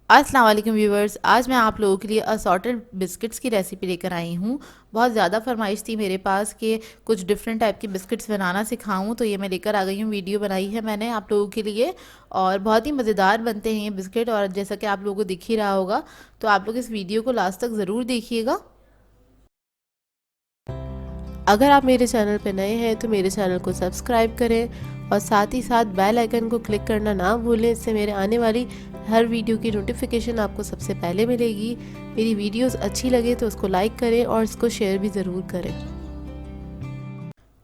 अस्सलाम वालेकुम व्यूवर्स, आज मैं आप लोगों के लिए असॉर्टेड बिस्किट्स की रेसिपी लेकर आई हूँ। बहुत ज़्यादा फरमाइश थी मेरे पास कि कुछ डिफरेंट टाइप के बिस्किट्स बनाना सिखाऊं, तो ये मैं लेकर आ गई हूँ। वीडियो बनाई है मैंने आप लोगों के लिए और बहुत ही मज़ेदार बनते हैं ये बिस्किट। और जैसा कि आप लोगों को दिख ही रहा होगा, तो आप लोग इस वीडियो को लास्ट तक ज़रूर देखिएगा। अगर आप मेरे चैनल पर नए हैं तो मेरे चैनल को सब्सक्राइब करें और साथ ही साथ बेल आइकन को क्लिक करना ना भूलें। इससे मेरे आने वाली हर वीडियो की नोटिफिकेशन आपको सबसे पहले मिलेगी। मेरी वीडियोस अच्छी लगे तो उसको लाइक करें और इसको शेयर भी ज़रूर करें।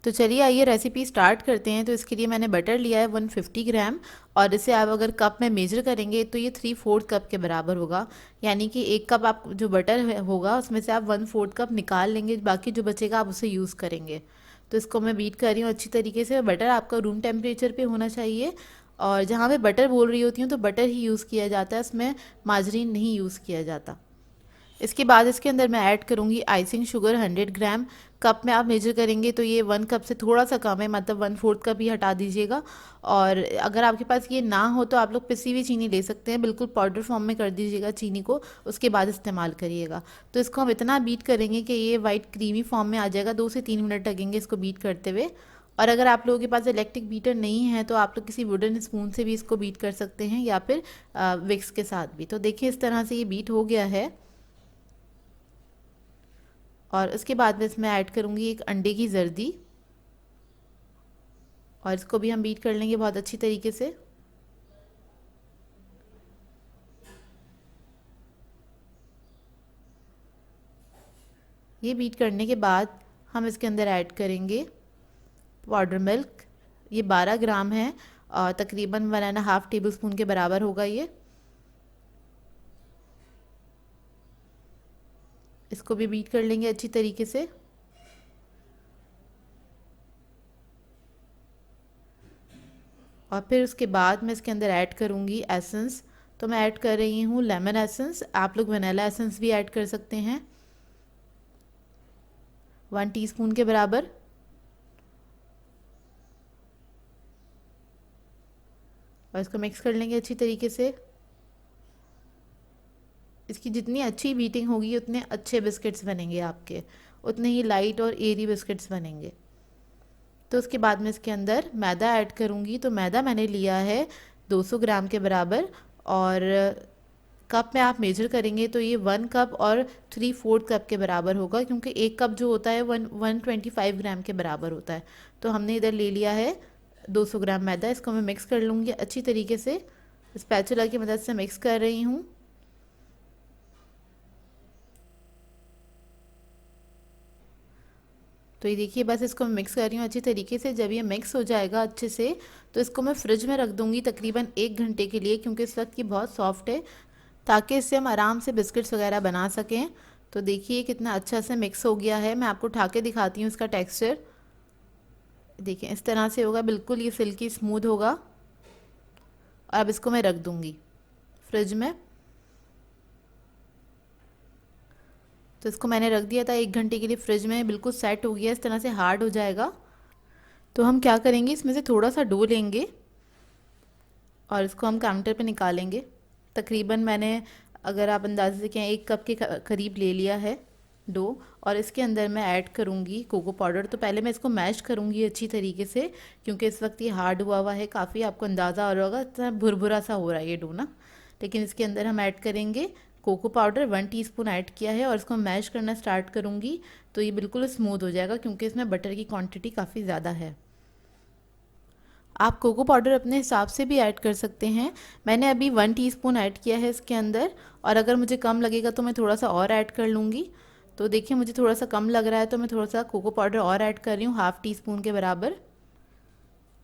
तो चलिए आइए रेसिपी स्टार्ट करते हैं। तो इसके लिए मैंने बटर लिया है 150 ग्राम, और इसे आप अगर कप में मेजर करेंगे तो ये 3/4 कप के बराबर होगा। यानी कि एक कप आप जो बटर होगा उसमें से आप 1/4 कप निकाल लेंगे, बाकी जो बचेगा आप उसे यूज़ करेंगे। तो इसको मैं बीट कर रही हूँ अच्छी तरीके से। बटर आपका रूम टेम्परेचर पे होना चाहिए, और जहाँ पे बटर बोल रही होती हूँ तो बटर ही यूज़ किया जाता है, इसमें मार्जरीन नहीं यूज़ किया जाता। इसके बाद इसके अंदर मैं ऐड करूँगी आइसिंग शुगर 100 ग्राम। कप में आप मेजर करेंगे तो ये 1 कप से थोड़ा सा कम है, मतलब 1/4 कप ही हटा दीजिएगा। और अगर आपके पास ये ना हो तो आप लोग पिसी हुई चीनी ले सकते हैं, बिल्कुल पाउडर फॉर्म में कर दीजिएगा चीनी को, उसके बाद इस्तेमाल करिएगा। तो इसको हम इतना बीट करेंगे कि ये वाइट क्रीमी फॉर्म में आ जाएगा। 2 से 3 मिनट लगेंगे इसको बीट करते हुए। और अगर आप लोगों के पास इलेक्ट्रिक बीटर नहीं है तो आप लोग किसी वुडन स्पून से भी इसको बीट कर सकते हैं, या फिर विक्स के साथ भी। तो देखिए इस तरह से ये बीट हो गया है। और उसके बाद में इसमें ऐड करूँगी एक अंडे की जर्दी, और इसको भी हम बीट कर लेंगे बहुत अच्छी तरीके से। ये बीट करने के बाद हम इसके अंदर ऐड करेंगे पाउडर मिल्क। ये 12 ग्राम है और तकरीबन 1.5 टेबल स्पून के बराबर होगा ये। इसको भी बीट कर लेंगे अच्छी तरीके से। और फिर उसके बाद मैं इसके अंदर ऐड करूँगी एसेंस। तो मैं ऐड कर रही हूँ लेमन एसेंस, आप लोग वनीला एसेंस भी ऐड कर सकते हैं, 1 टीस्पून के बराबर। और इसको मिक्स कर लेंगे अच्छी तरीके से। इसकी जितनी अच्छी बीटिंग होगी उतने अच्छे बिस्किट्स बनेंगे आपके, उतने ही लाइट और एयरी बिस्किट्स बनेंगे। तो उसके बाद में इसके अंदर मैदा ऐड करूँगी। तो मैदा मैंने लिया है 200 ग्राम के बराबर, और कप में आप मेजर करेंगे तो ये 1 कप और 3/4 कप के बराबर होगा, क्योंकि एक कप जो होता है 125 ग्राम के बराबर होता है। तो हमने इधर ले लिया है 200 ग्राम मैदा। इसको मैं मिक्स कर लूँगी अच्छी तरीके से, स्पैचुला की मदद से मिक्स कर रही हूँ। तो ये देखिए बस इसको मैं मिक्स कर रही हूँ अच्छी तरीके से। जब ये मिक्स हो जाएगा अच्छे से तो इसको मैं फ्रिज में रख दूँगी तकरीबन 1 घंटे के लिए, क्योंकि इस वक्त ये बहुत सॉफ्ट है, ताकि इससे हम आराम से बिस्किट्स वगैरह बना सकें। तो देखिए कितना अच्छा से मिक्स हो गया है। मैं आपको उठा के दिखाती हूँ इसका टेक्सचर। देखिए इस तरह से होगा, बिल्कुल ये सिल्की स्मूथ होगा। और अब इसको मैं रख दूँगी फ्रिज में। तो इसको मैंने रख दिया था 1 घंटे के लिए फ्रिज में, बिल्कुल सेट हो गया, इस तरह से हार्ड हो जाएगा। तो हम क्या करेंगे, इसमें से थोड़ा सा डो लेंगे और इसको हम काउंटर पे निकालेंगे। तकरीबन मैंने, अगर आप अंदाजे से कहें, 1 कप के करीब ले लिया है डो। और इसके अंदर मैं ऐड करूँगी कोको पाउडर। तो पहले मैं इसको मैश करूँगी अच्छी तरीके से, क्योंकि इस वक्त ये हार्ड हुआ हुआ है काफ़ी, आपको अंदाज़ा हो रहा होगा इतना भुरभुरा सा हो रहा है ये डो ना। लेकिन इसके अंदर हम ऐड करेंगे कोको पाउडर, 1 टीस्पून ऐड किया है, और इसको मैश करना स्टार्ट करूँगी। तो ये बिल्कुल स्मूथ हो जाएगा, क्योंकि इसमें बटर की क्वांटिटी काफ़ी ज़्यादा है। आप कोको पाउडर अपने हिसाब से भी ऐड कर सकते हैं। मैंने अभी 1 टीस्पून ऐड किया है इसके अंदर, और अगर मुझे कम लगेगा तो मैं थोड़ा सा और ऐड कर लूँगी। तो देखिए मुझे थोड़ा सा कम लग रहा है तो मैं थोड़ा सा कोको पाउडर और ऐड कर रही हूँ, 1/2 टीस्पून के बराबर।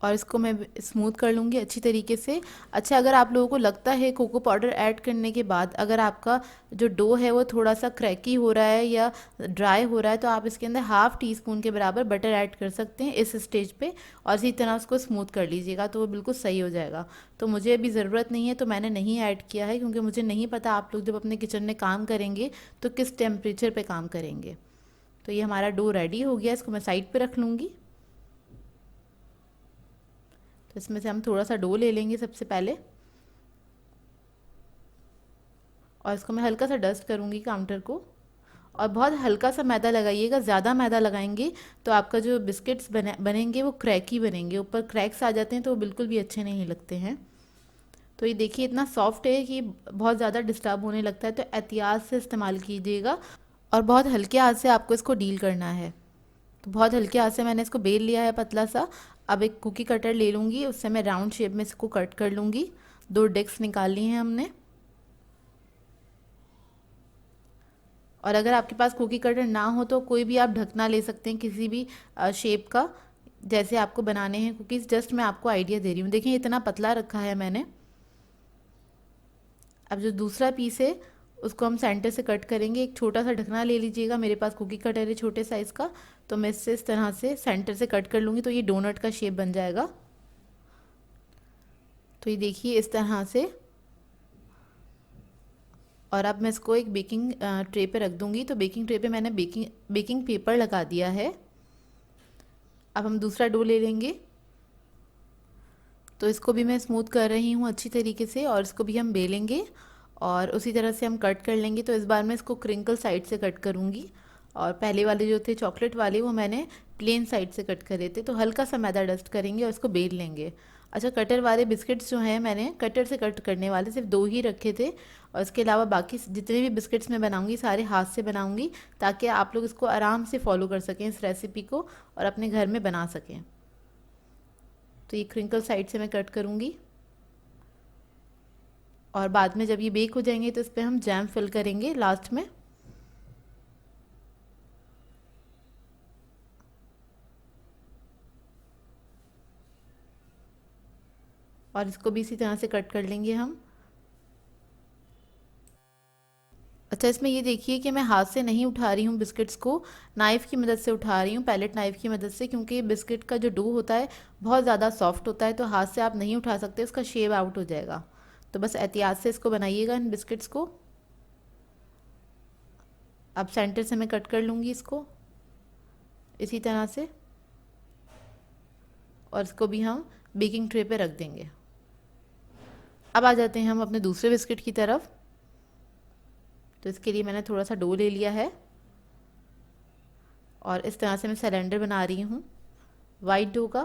और इसको मैं स्मूथ कर लूँगी अच्छी तरीके से। अच्छा, अगर आप लोगों को लगता है कोको पाउडर ऐड करने के बाद अगर आपका जो डो है वो थोड़ा सा क्रैकी हो रहा है या ड्राई हो रहा है, तो आप इसके अंदर 1/2 टीस्पून के बराबर बटर ऐड कर सकते हैं इस स्टेज पे, और इसी तरह उसको स्मूथ कर लीजिएगा तो वो बिल्कुल सही हो जाएगा। तो मुझे अभी ज़रूरत नहीं है तो मैंने नहीं ऐड किया है, क्योंकि मुझे नहीं पता आप लोग जब अपने किचन में काम करेंगे तो किस टेम्परेचर पर काम करेंगे। तो ये हमारा डो रेडी हो गया, इसको मैं साइड पर रख लूँगी। तो इसमें से हम थोड़ा सा डो ले लेंगे सबसे पहले। और इसको मैं हल्का सा डस्ट करूँगी काउंटर को। और बहुत हल्का सा मैदा लगाइएगा, ज़्यादा मैदा लगाएंगे तो आपका जो बिस्किट्स बनेंगे वो क्रैकी बनेंगे, ऊपर क्रैक्स आ जाते हैं तो वो बिल्कुल भी अच्छे नहीं लगते हैं। तो ये देखिए इतना सॉफ्ट है कि बहुत ज़्यादा डिस्टर्ब होने लगता है, तो एहतियात से इस्तेमाल कीजिएगा और बहुत हल्के हाथ से आपको इसको डील करना है। तो बहुत हल्के हाथ से मैंने इसको बेल लिया है पतला सा। अब एक कुकी कटर ले लूँगी, उससे मैं राउंड शेप में इसको कट कर लूँगी। 2 डिस्क निकाल ली हैं हमने। और अगर आपके पास कुकी कटर ना हो तो कोई भी आप ढकना ले सकते हैं किसी भी शेप का, जैसे आपको बनाने हैं कुकीज़। जस्ट मैं आपको आइडिया दे रही हूँ। देखिए इतना पतला रखा है मैंने। अब जो दूसरा पीस है उसको हम सेंटर से कट करेंगे। एक छोटा सा ढकना ले लीजिएगा, मेरे पास कुकी कटर है छोटे साइज़ का, तो मैं इससे इस तरह से सेंटर से कट कर लूँगी तो ये डोनट का शेप बन जाएगा। तो ये देखिए इस तरह से। और अब मैं इसको एक बेकिंग ट्रे पे रख दूँगी। तो बेकिंग ट्रे पे मैंने बेकिंग पेपर लगा दिया है। अब हम दूसरा डो ले लेंगे। तो इसको भी मैं स्मूथ कर रही हूँ अच्छी तरीके से, और इसको भी हम बेलेंगे और उसी तरह से हम कट कर लेंगे। तो इस बार मैं इसको क्रिंकल साइड से कट करूँगी, और पहले वाले जो थे चॉकलेट वाले वो मैंने प्लेन साइड से कट करे थे। तो हल्का सा मैदा डस्ट करेंगे और इसको बेल लेंगे। अच्छा, कटर वाले बिस्किट्स जो हैं मैंने कटर से कट करने वाले सिर्फ 2 ही रखे थे, और इसके अलावा बाकी जितने भी बिस्किट्स मैं बनाऊंगी सारे हाथ से बनाऊंगी, ताकि आप लोग इसको आराम से फॉलो कर सकें इस रेसिपी को और अपने घर में बना सकें। तो ये क्रिंकल साइड से मैं कट करूँगी, और बाद में जब ये बेक हो जाएंगे तो इस पर हम जैम फिल करेंगे लास्ट में। और इसको भी इसी तरह से कट कर लेंगे हम। अच्छा, इसमें ये देखिए कि मैं हाथ से नहीं उठा रही हूँ बिस्किट्स को, नाइफ़ की मदद से उठा रही हूँ, पैलेट नाइफ़ की मदद से, क्योंकि बिस्किट का जो डो होता है बहुत ज़्यादा सॉफ्ट होता है, तो हाथ से आप नहीं उठा सकते, उसका शेप आउट हो जाएगा। तो बस एहतियात से इसको बनाइएगा इन बिस्किट्स को। अब सेंटर से मैं कट कर लूँगी इसको इसी तरह से, और इसको भी हम बेकिंग ट्रे पे रख देंगे। अब आ जाते हैं हम अपने दूसरे बिस्किट की तरफ। तो इसके लिए मैंने थोड़ा सा डो ले लिया है, और इस तरह से मैं सिलेंडर बना रही हूँ वाइट डो का,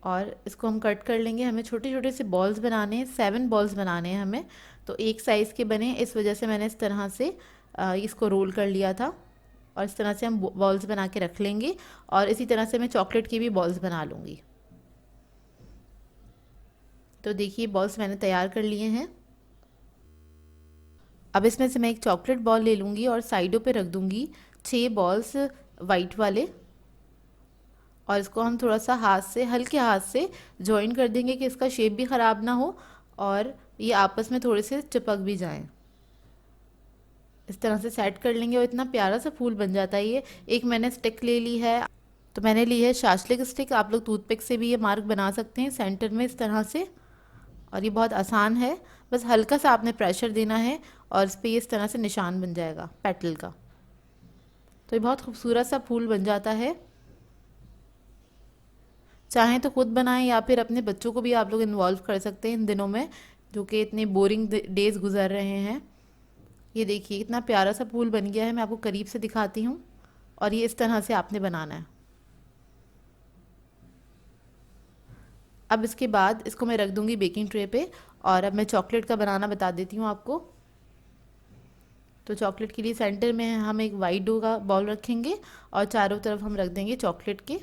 और इसको हम कट कर लेंगे। हमें छोटे छोटे से बॉल्स बनाने हैं, 7 बॉल्स बनाने हैं हमें। तो एक साइज़ के बने, इस वजह से मैंने इस तरह से इसको रोल कर लिया था, और इस तरह से हम बॉल्स बना के रख लेंगे। और इसी तरह से मैं चॉकलेट की भी बॉल्स बना लूँगी। तो देखिए बॉल्स मैंने तैयार कर लिए हैं। अब इसमें से मैं एक चॉकलेट बॉल ले लूँगी और साइडों पे रख दूँगी 6 बॉल्स वाइट वाले, और इसको हम थोड़ा सा हाथ से, हल्के हाथ से जॉइन कर देंगे कि इसका शेप भी ख़राब ना हो और ये आपस में थोड़े से चिपक भी जाएं। इस तरह से सेट कर लेंगे और इतना प्यारा सा फूल बन जाता है ये। एक मैंने स्टिक ले ली है, तो मैंने ली है शास्लिक स्टिक। आप लोग टूथपिक से भी ये मार्क बना सकते हैं सेंटर में इस तरह से, और ये बहुत आसान है। बस हल्का सा आपने प्रेशर देना है और इस पर ये इस तरह से निशान बन जाएगा पेटल का। तो ये बहुत खूबसूरत सा फूल बन जाता है। चाहें तो खुद बनाएं या फिर अपने बच्चों को भी आप लोग इन्वॉल्व कर सकते हैं इन दिनों में, जो कि इतने बोरिंग डेज गुजर रहे हैं। ये देखिए कितना प्यारा सा फूल बन गया है। मैं आपको करीब से दिखाती हूँ, और ये इस तरह से आपने बनाना है। अब इसके बाद इसको मैं रख दूँगी बेकिंग ट्रे पे, और अब मैं चॉकलेट का बनाना बता देती हूँ आपको। तो चॉकलेट के लिए सेंटर में हम एक वाइट डो का बॉल रखेंगे, और चारों तरफ हम रख देंगे चॉकलेट के,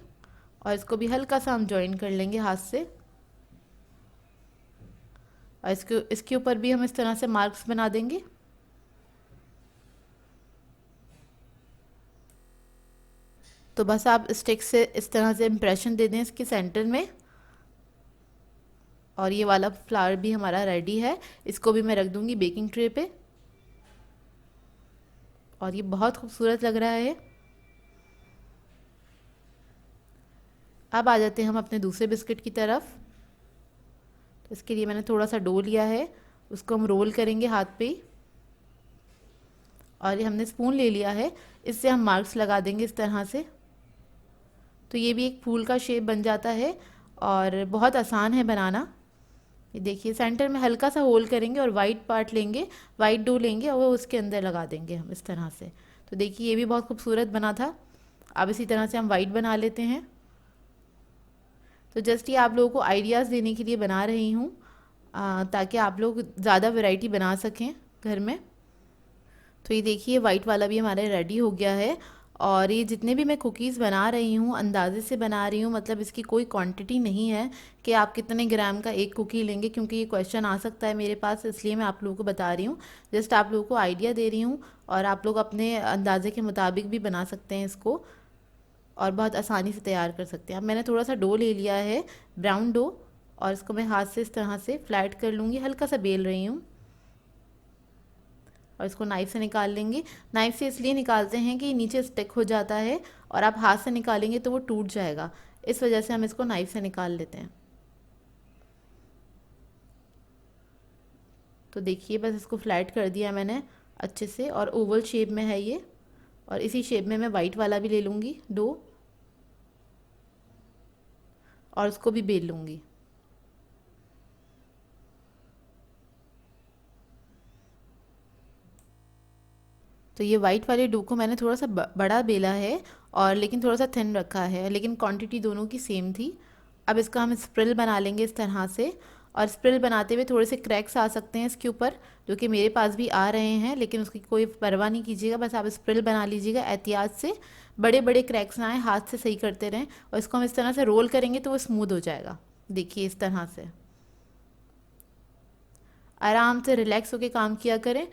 और इसको भी हल्का सा हम जॉइन कर लेंगे हाथ से। और इसके ऊपर भी हम इस तरह से मार्क्स बना देंगे। तो बस आप स्टिक से इस तरह से इम्प्रेशन दे दें इसके सेंटर में, और ये वाला फ्लावर भी हमारा रेडी है। इसको भी मैं रख दूँगी बेकिंग ट्रे पे, और ये बहुत खूबसूरत लग रहा है। अब आ जाते हैं हम अपने दूसरे बिस्किट की तरफ। तो इसके लिए मैंने थोड़ा सा डो लिया है, उसको हम रोल करेंगे हाथ पे, और ये हमने स्पून ले लिया है, इससे हम मार्क्स लगा देंगे इस तरह से। तो ये भी एक फूल का शेप बन जाता है, और बहुत आसान है बनाना। ये देखिए सेंटर में हल्का सा होल करेंगे और वाइट पार्ट लेंगे, वाइट डो लेंगे और वो उसके अंदर लगा देंगे हम इस तरह से। तो देखिए ये भी बहुत खूबसूरत बना था। अब इसी तरह से हम वाइट बना लेते हैं। तो जस्ट ये आप लोगों को आइडियाज़ देने के लिए बना रही हूँ, ताकि आप लोग ज़्यादा वैरायटी बना सकें घर में। तो ये देखिए वाइट वाला भी हमारा रेडी हो गया है। और ये जितने भी मैं कुकीज़ बना रही हूँ अंदाजे से बना रही हूँ, मतलब इसकी कोई क्वांटिटी नहीं है कि आप कितने ग्राम का एक कुकी लेंगे, क्योंकि ये क्वेश्चन आ सकता है मेरे पास, इसलिए मैं आप लोगों को बता रही हूँ। जस्ट आप लोगों को आइडिया दे रही हूँ और आप लोग अपने अंदाजे के मुताबिक भी बना सकते हैं इसको और बहुत आसानी से तैयार कर सकते हैं। अब मैंने थोड़ा सा डो ले लिया है, ब्राउन डो, और इसको मैं हाथ से इस तरह से फ्लैट कर लूँगी, हल्का सा बेल रही हूँ और इसको नाइफ़ से निकाल लेंगे। नाइफ़ से इसलिए निकालते हैं कि नीचे स्टिक हो जाता है और आप हाथ से निकालेंगे तो वो टूट जाएगा, इस वजह से हम इसको नाइफ़ से निकाल लेते हैं। तो देखिए बस इसको फ्लैट कर दिया मैंने अच्छे से और ओवल शेप में है ये। और इसी शेप में मैं वाइट वाला भी ले लूँगी डो और उसको भी बेल लूँगी। तो ये वाइट वाले डो को मैंने थोड़ा सा बड़ा बेला है और लेकिन थोड़ा सा थिन रखा है, लेकिन क्वांटिटी दोनों की सेम थी। अब इसका हम स्प्रिल बना लेंगे इस तरह से। और स्प्रिल बनाते हुए थोड़े से क्रैक्स आ सकते हैं इसके ऊपर, जो कि मेरे पास भी आ रहे हैं, लेकिन उसकी कोई परवाह नहीं कीजिएगा, बस आप स्प्रिल बना लीजिएगा एहतियात से। बड़े बड़े क्रैक्स ना आए, हाथ से सही करते रहें और इसको हम इस तरह से रोल करेंगे तो वो स्मूथ हो जाएगा। देखिए इस तरह से आराम से रिलैक्स होकर काम किया करें,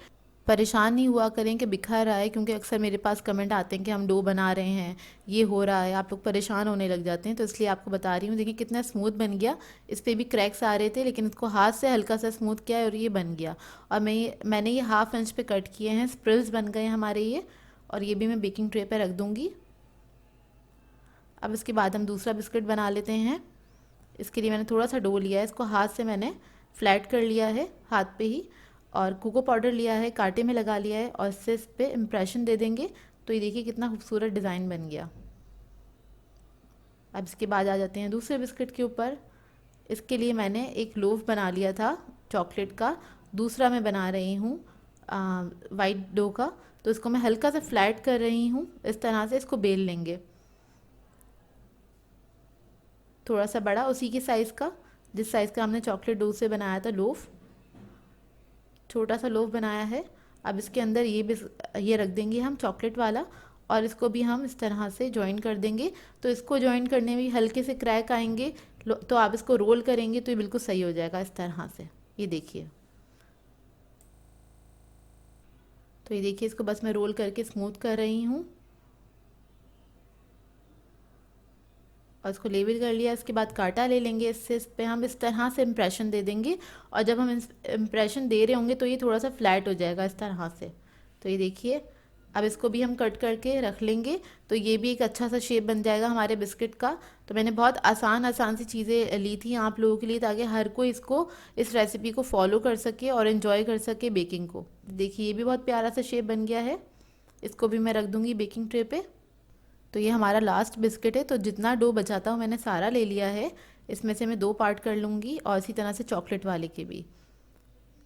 परेशान नहीं हुआ करें कि बिखर रहा है, क्योंकि अक्सर मेरे पास कमेंट आते हैं कि हम डो बना रहे हैं, ये हो रहा है, आप लोग परेशान होने लग जाते हैं। तो इसलिए आपको बता रही हूँ। देखिए कितना स्मूथ बन गया, इस पर भी क्रैक्स आ रहे थे, लेकिन इसको हाथ से हल्का सा स्मूथ किया है और ये बन गया। और मैंने ये हाफ इंच पे कट किए हैं, स्प्रिल्स बन गए हमारे ये। और ये भी मैं बेकिंग ट्रे पर रख दूँगी। अब इसके बाद हम दूसरा बिस्किट बना लेते हैं। इसके लिए मैंने थोड़ा सा डो लिया है, इसको हाथ से मैंने फ्लैट कर लिया है हाथ पे ही, और कोको पाउडर लिया है, कांटे में लगा लिया है और इससे इस पर इम्प्रेशन दे देंगे। तो ये देखिए कितना खूबसूरत डिज़ाइन बन गया। अब इसके बाद आ जाते हैं दूसरे बिस्किट के ऊपर। इसके लिए मैंने एक लोफ बना लिया था चॉकलेट का, दूसरा मैं बना रही हूँ वाइट डो का। तो इसको मैं हल्का सा फ्लैट कर रही हूँ, इस तरह से इसको बेल लेंगे, थोड़ा सा बड़ा उसी के साइज़ का जिस साइज़ का हमने चॉकलेट डो से बनाया था लोफ, छोटा सा लोफ बनाया है। अब इसके अंदर ये रख देंगे हम चॉकलेट वाला और इसको भी हम इस तरह से जॉइन कर देंगे। तो इसको जॉइन करने में हल्के से क्रैक आएंगे, तो आप इसको रोल करेंगे तो ये बिल्कुल सही हो जाएगा इस तरह से। ये देखिए, तो ये देखिए इसको बस मैं रोल करके स्मूथ कर रही हूँ और इसको लेबल कर लिया। इसके बाद कांटा ले लेंगे, इससे इस पे हम इस तरह से इम्प्रेशन दे देंगे और जब हम इम्प्रेशन दे रहे होंगे तो ये थोड़ा सा फ्लैट हो जाएगा इस तरह से। तो ये देखिए अब इसको भी हम कट करके रख लेंगे, तो ये भी एक अच्छा सा शेप बन जाएगा हमारे बिस्किट का। तो मैंने बहुत आसान आसान सी चीज़ें ली थी आप लोगों के लिए, ताकि हर कोई इसको इस रेसिपी को फॉलो कर सके और इन्जॉय कर सके बेकिंग को। देखिए ये भी बहुत प्यारा सा शेप बन गया है, इसको भी मैं रख दूँगी बेकिंग ट्रे पे। तो ये हमारा लास्ट बिस्किट है, तो जितना डो बचा था मैंने सारा ले लिया है। इसमें से मैं 2 पार्ट कर लूँगी और इसी तरह से चॉकलेट वाले के भी।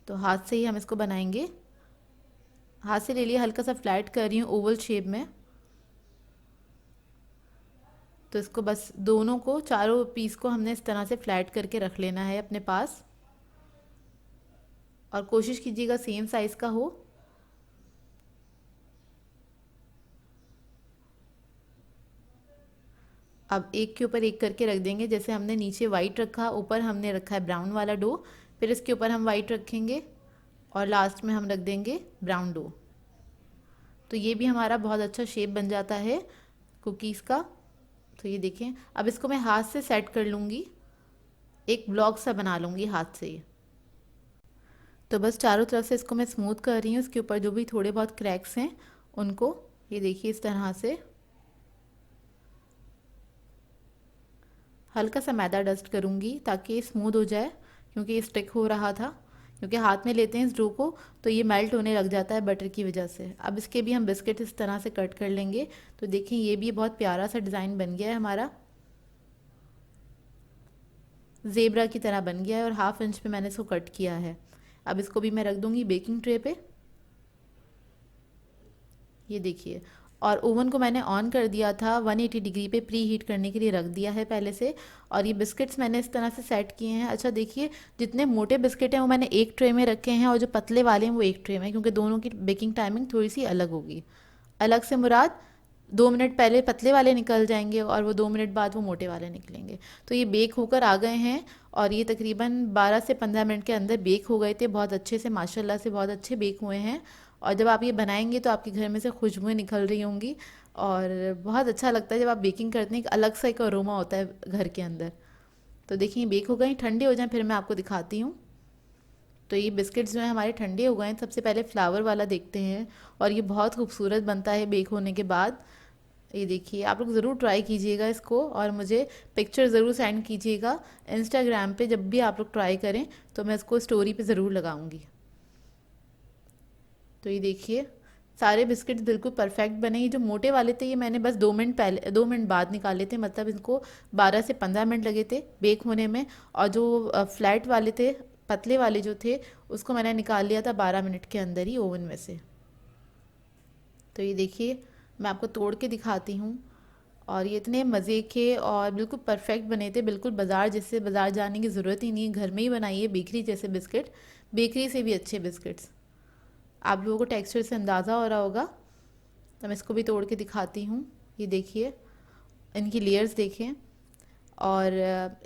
तो हाथ से ही हम इसको बनाएंगे, हाथ से ले लिया, हल्का सा फ्लैट कर रही हूँ ओवल शेप में। तो इसको बस दोनों को, चारों पीस को हमने इस तरह से फ्लैट करके रख लेना है अपने पास और कोशिश कीजिएगा सेम साइज़ का हो। अब एक के ऊपर एक करके रख देंगे, जैसे हमने नीचे वाइट रखा, ऊपर हमने रखा है ब्राउन वाला डो, फिर इसके ऊपर हम वाइट रखेंगे और लास्ट में हम रख देंगे ब्राउन डो। तो ये भी हमारा बहुत अच्छा शेप बन जाता है कुकीज़ का। तो ये देखें, अब इसको मैं हाथ से सेट कर लूँगी, एक ब्लॉक सा बना लूँगी हाथ से। तो बस चारों तरफ से इसको मैं स्मूथ कर रही हूँ, इसके ऊपर जो भी थोड़े बहुत क्रैक्स हैं उनको। ये देखिए इस तरह से हल्का सा मैदा डस्ट करूँगी ताकि ये स्मूथ हो जाए, क्योंकि ये स्टिक हो रहा था। क्योंकि हाथ में लेते हैं इस डो को तो ये मेल्ट होने लग जाता है बटर की वजह से। अब इसके भी हम बिस्किट इस तरह से कट कर लेंगे। तो देखिए ये भी बहुत प्यारा सा डिज़ाइन बन गया है हमारा। ज़ेब्रा की तरह बन गया है और 1/2 इंच पे मैंने इसको कट किया है। अब इसको भी मैं रख दूँगी बेकिंग ट्रे पे। ये देखिए, और ओवन को मैंने ऑन कर दिया था, 180 डिग्री पे प्री हीट करने के लिए रख दिया है पहले से। और ये बिस्किट्स मैंने इस तरह से सेट किए हैं। अच्छा देखिए, जितने मोटे बिस्किट हैं वो मैंने एक ट्रे में रखे हैं और जो पतले वाले हैं वो एक ट्रे में, क्योंकि दोनों की बेकिंग टाइमिंग थोड़ी सी अलग होगी। अलग से मुराद 2 मिनट पहले पतले वाले निकल जाएंगे और वो 2 मिनट बाद वो मोटे वाले निकलेंगे। तो ये बेक होकर आ गए हैं और ये तकरीबन 12 से 15 मिनट के अंदर बेक हो गए थे, बहुत अच्छे से, माशाल्लाह से बहुत अच्छे बेक हुए हैं। और जब आप ये बनाएंगे तो आपके घर में से खुशबुएं निकल रही होंगी और बहुत अच्छा लगता है जब आप बेकिंग करते हैं, एक अलग सा एक अरोमा होता है घर के अंदर। तो देखिए बेक हो गए, ठंडे हो जाएं फिर मैं आपको दिखाती हूँ। तो ये बिस्किट्स जो हैं हमारे ठंडे हो गए हैं। सबसे पहले फ्लावर वाला देखते हैं और ये बहुत खूबसूरत बनता है बेक होने के बाद। ये देखिए, आप लोग ज़रूर ट्राई कीजिएगा इसको और मुझे पिक्चर ज़रूर सेंड कीजिएगा इंस्टाग्राम पे। जब भी आप लोग ट्राई करें तो मैं इसको स्टोरी पे ज़रूर लगाऊंगी। तो ये देखिए, सारे बिस्किट्स बिल्कुल परफेक्ट बने। ये जो मोटे वाले थे ये मैंने बस 2 मिनट पहले, 2 मिनट बाद निकाले थे, मतलब इनको 12 से 15 मिनट लगे थे बेक होने में। और जो फ्लैट वाले थे, पतले वाले जो थे, उसको मैंने निकाल लिया था 12 मिनट के अंदर ही ओवन में से। तो ये देखिए, मैं आपको तोड़ के दिखाती हूँ। और ये इतने मज़े के और बिल्कुल परफेक्ट बने थे, बिल्कुल बाज़ार जैसे, बाज़ार जाने की ज़रूरत ही नहीं है, घर में ही बनाइए बेकरी जैसे बिस्किट, बेकरी से भी अच्छे बिस्किट्स। आप लोगों को टेक्सचर से अंदाज़ा हो रहा होगा। तो मैं इसको भी तोड़ के दिखाती हूँ। ये देखिए, इनकी लेयर्स देखें। और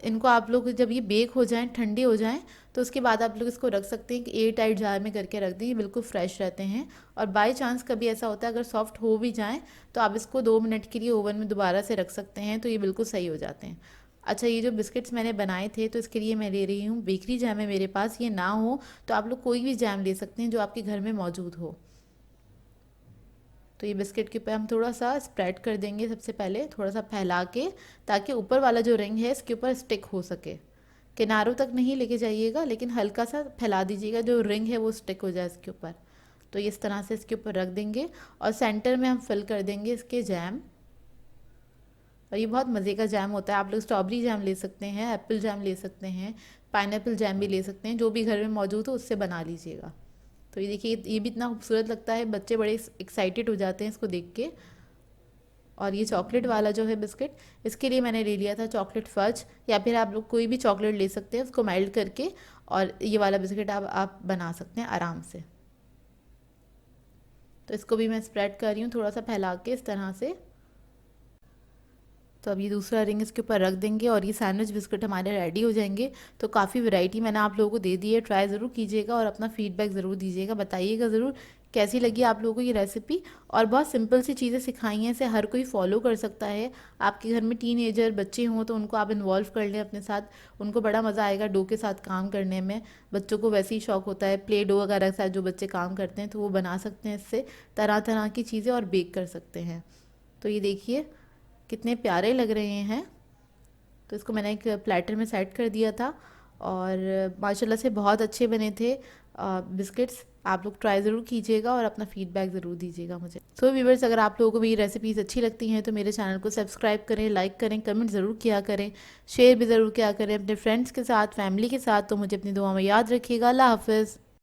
इनको आप लोग जब ये बेक हो जाएं, ठंडे हो जाएं, तो उसके बाद आप लोग इसको रख सकते हैं कि एयर टाइट जार में करके रख दें, ये बिल्कुल फ्रेश रहते हैं। और बाय चांस कभी ऐसा होता है अगर सॉफ्ट हो भी जाएं तो आप इसको 2 मिनट के लिए ओवन में दोबारा से रख सकते हैं, तो ये बिल्कुल सही हो जाते हैं। अच्छा, ये जो बिस्किट्स मैंने बनाए थे तो इसके लिए मैं ले रही हूँ बेकरी जैम है मेरे पास। ये ना हो तो आप लोग कोई भी जैम ले सकते हैं जो आपके घर में मौजूद हो। तो ये बिस्किट के ऊपर हम थोड़ा सा स्प्रेड कर देंगे, सबसे पहले थोड़ा सा फैला के, ताकि ऊपर वाला जो रिंग है इसके ऊपर स्टिक हो सके। किनारों तक नहीं लेके जाइएगा, लेकिन हल्का सा फैला दीजिएगा, जो रिंग है वो स्टिक हो जाए इसके ऊपर। तो इस तरह से इसके ऊपर रख देंगे और सेंटर में हम फिल कर देंगे इसके जैम। और ये बहुत मज़े का जैम होता है। आप लोग स्ट्रॉबेरी जैम ले सकते हैं, एप्पल जैम ले सकते हैं, पाइनएप्पल जैम भी ले सकते हैं, जो भी घर में मौजूद हो उससे बना लीजिएगा। तो ये देखिए, ये भी इतना खूबसूरत लगता है, बच्चे बड़े एक्साइटेड हो जाते हैं इसको देख के। और ये चॉकलेट वाला जो है बिस्किट, इसके लिए मैंने ले लिया था चॉकलेट फज, या फिर आप लोग कोई भी चॉकलेट ले सकते हैं उसको मेल्ट करके, और ये वाला बिस्किट आप बना सकते हैं आराम से। तो इसको भी मैं स्प्रेड कर रही हूँ थोड़ा सा फैला के इस तरह से। तो अब ये दूसरा रिंग इसके ऊपर रख देंगे और ये सैंडविच बिस्किट हमारे रेडी हो जाएंगे। तो काफ़ी वैरायटी मैंने आप लोगों को दे दी है, ट्राई ज़रूर कीजिएगा और अपना फीडबैक ज़रूर दीजिएगा, बताइएगा ज़रूर कैसी लगी आप लोगों को ये रेसिपी। और बहुत सिंपल सी चीज़ें सिखाई हैं, इसे हर कोई फॉलो कर सकता है। आपके घर में टीनेजर बच्चे हों तो उनको आप इन्वॉल्व कर लें अपने साथ, उनको बड़ा मज़ा आएगा डो के साथ काम करने में। बच्चों को वैसे ही शौक होता है प्ले डो वगैरह के साथ, जो बच्चे काम करते हैं तो वो बना सकते हैं इससे तरह तरह की चीज़ें और बेक कर सकते हैं। तो ये देखिए कितने प्यारे लग रहे हैं। तो इसको मैंने एक प्लेटर में सेट कर दिया था और माशाल्लाह से बहुत अच्छे बने थे बिस्किट्स। आप लोग ट्राई ज़रूर कीजिएगा और अपना फीडबैक ज़रूर दीजिएगा मुझे। सो व्यूअर्स, अगर आप लोगों को मेरी रेसिपीज़ अच्छी लगती हैं तो मेरे चैनल को सब्सक्राइब करें, लाइक करें, कमेंट ज़रूर किया करें, शेयर भी ज़रूर किया करें अपने फ्रेंड्स के साथ, फैमिली के साथ। तो मुझे अपनी दुआ में याद रखिएगा। अल्लाह हाफ़िज़।